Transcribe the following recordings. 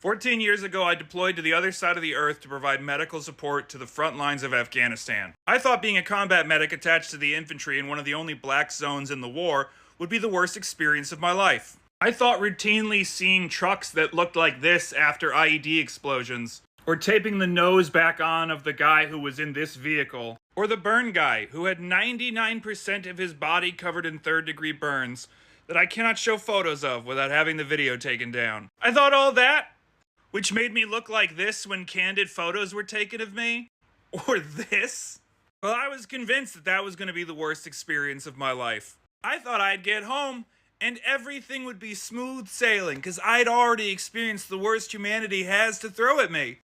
14 years ago, I deployed to the other side of the earth to provide medical support to the front lines of Afghanistan. I thought being a combat medic attached to the infantry in one of the only black zones in the war would be the worst experience of my life. I thought routinely seeing trucks that looked like this after IED explosions, or taping the nose back on of the guy who was in this vehicle, or the burn guy who had 99% of his body covered in third-degree burns that I cannot show photos of without having the video taken down. I thought all that, which made me look like this when candid photos were taken of me, or this. Well, I was convinced that that was going to be the worst experience of my life. I thought I'd get home and everything would be smooth sailing because I'd already experienced the worst humanity has to throw at me.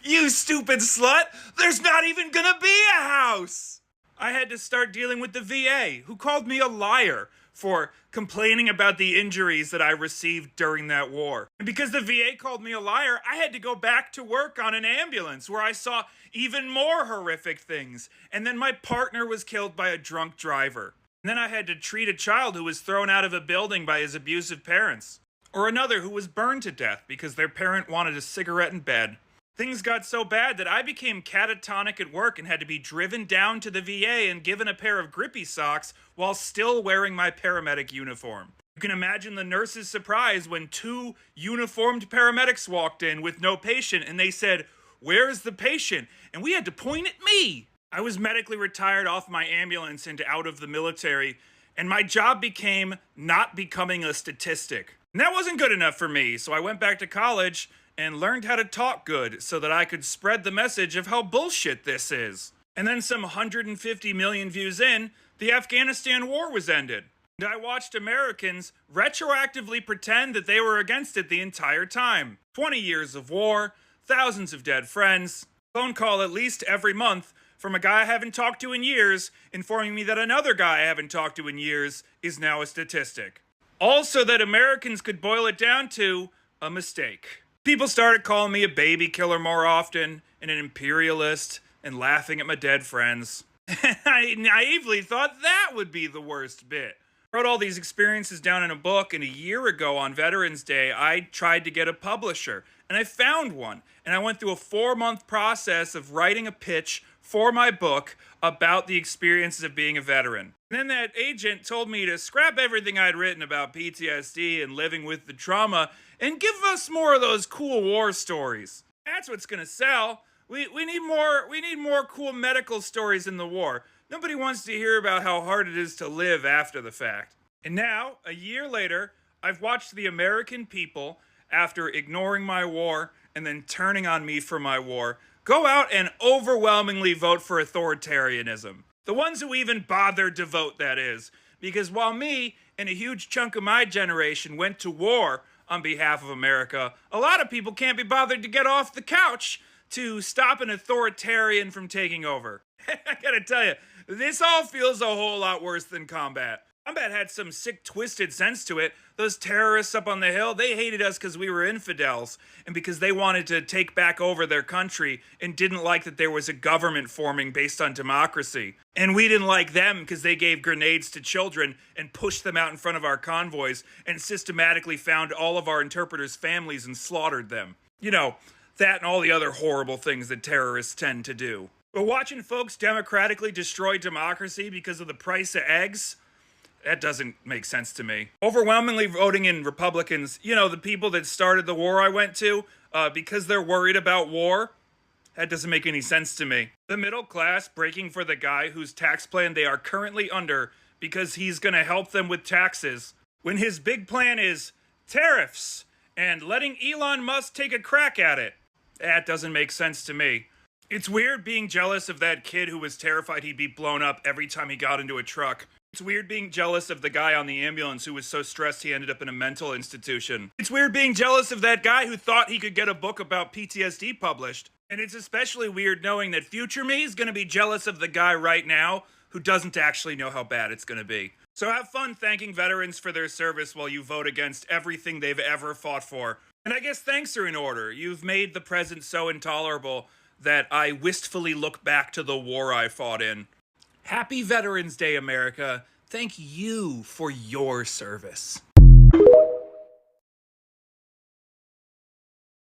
You stupid slut! There's not even gonna be a house! I had to start dealing with the VA, who called me a liar for complaining about the injuries that I received during that war. And because the VA called me a liar, I had to go back to work on an ambulance where I saw even more horrific things. And then my partner was killed by a drunk driver. And then I had to treat a child who was thrown out of a building by his abusive parents. Or another who was burned to death because their parent wanted a cigarette in bed. Things got so bad that I became catatonic at work and had to be driven down to the VA and given a pair of grippy socks while still wearing my paramedic uniform. You can imagine the nurse's surprise when two uniformed paramedics walked in with no patient and they said, "Where's the patient?" And we had to point at me. I was medically retired off my ambulance and out of the military, and my job became not becoming a statistic. And that wasn't good enough for me, so I went back to college and learned how to talk good so that I could spread the message of how bullshit this is. And then some 150 million views in, the Afghanistan war was ended. And I watched Americans retroactively pretend that they were against it the entire time. 20 years of war, thousands of dead friends, phone call at least every month from a guy I haven't talked to in years, informing me that another guy I haven't talked to in years is now a statistic. Also that Americans could boil it down to a mistake. People started calling me a baby killer more often, and an imperialist, and laughing at my dead friends. I naively thought that would be the worst bit. I wrote all these experiences down in a book, and a year ago on Veterans Day, I tried to get a publisher, and I found one. And I went through a 4-month process of writing a pitch for my book about the experiences of being a veteran. And then that agent told me to scrap everything I'd written about PTSD and living with the trauma and give us more of those cool war stories. That's what's gonna sell. We need more cool medical stories in the war. Nobody wants to hear about how hard it is to live after the fact. And now, a year later, I've watched the American people, after ignoring my war and then turning on me for my war, go out and overwhelmingly vote for authoritarianism. The ones who even bothered to vote, that is. Because while me and a huge chunk of my generation went to war on behalf of America, a lot of people can't be bothered to get off the couch to stop an authoritarian from taking over. I gotta tell you, this all feels a whole lot worse than combat. Combat had some sick, twisted sense to it. Those terrorists up on the hill, they hated us because we were infidels and because they wanted to take back over their country and didn't like that there was a government forming based on democracy. And we didn't like them because they gave grenades to children and pushed them out in front of our convoys and systematically found all of our interpreters' families and slaughtered them. You know, that and all the other horrible things that terrorists tend to do. But watching folks democratically destroy democracy because of the price of eggs, that doesn't make sense to me. Overwhelmingly voting in Republicans, you know, the people that started the war I went to, because they're worried about war, that doesn't make any sense to me. The middle class breaking for the guy whose tax plan they are currently under because he's gonna help them with taxes, when his big plan is tariffs and letting Elon Musk take a crack at it. That doesn't make sense to me. It's weird being jealous of that kid who was terrified he'd be blown up every time he got into a truck. It's weird being jealous of the guy on the ambulance who was so stressed he ended up in a mental institution. It's weird being jealous of that guy who thought he could get a book about PTSD published. And it's especially weird knowing that future me is going to be jealous of the guy right now who doesn't actually know how bad it's going to be. So have fun thanking veterans for their service while you vote against everything they've ever fought for. And I guess thanks are in order. You've made the present so intolerable that I wistfully look back to the war I fought in. Happy Veterans Day, America. Thank you for your service.